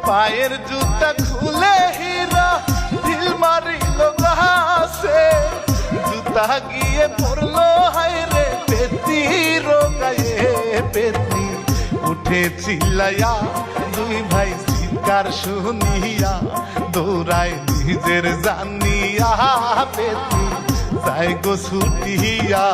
পায়ের জুতা খুলে হীরা ঢিল মারিল গাছে, জুতা গিয়ে পড়লো হায়রে পেতির গায়ে। পেতি উঠে চিল্লাইয়া দুই ভাই চিৎকার শুনিয়া দৌড়ায় নিজের জানিয়া। পেতি যায় গো ছুটিয়া।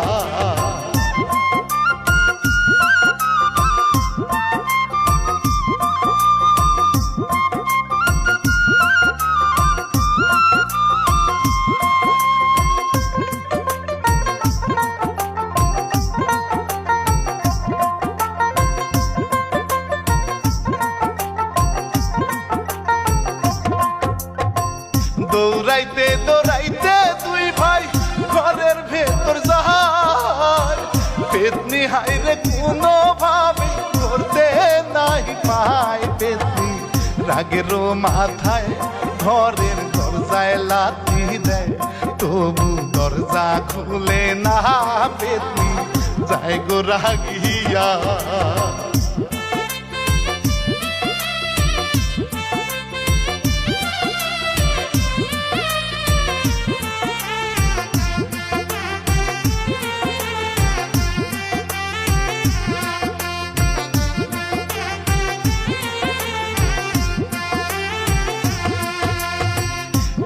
দৌড়াইতে দৌড়াইতে দুই ভাই ঘরের ভেতর যায়। পেতনি হাইরে কোনো ভাবে করতে নাই পায়। পেতনি রাগের মাথায় ঘরের দরজায় লাথি দেয়, তবু দরজা খুলে না। পেতনি যায় গো রাগিয়া।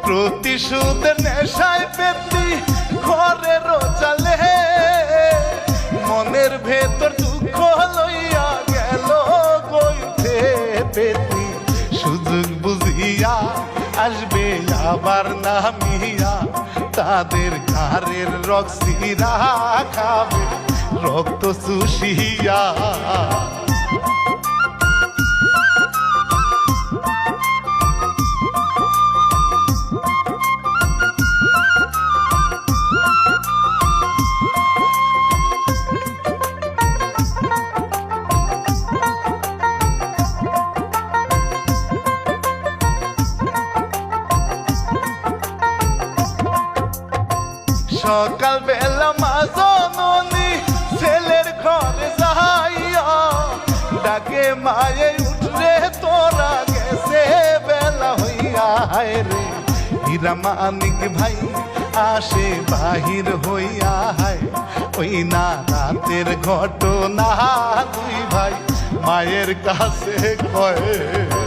প্রতিশোধের নেশায় পেতনি ঘরের চালে, মনের ভেতর দুঃখ লইয়া গেল গইতে। পেতনি সুযোগ বুঝিয়া আসবে আবার নামিয়া, তাদের ঘাড়ের রক্সিরা খাবে রক্ত চুষিয়া। সকাল বেলা মা জননী ছেলের ঘরে যাইয়া ডাকে, মায়ে উঠরে তোরা গেছে বেলা হইয়া। রে হীরা মানিক ভাই আসে বাহির হইয়া। ওই না রাতের ঘটনা দুই ভাই মায়ের কাছে কয়।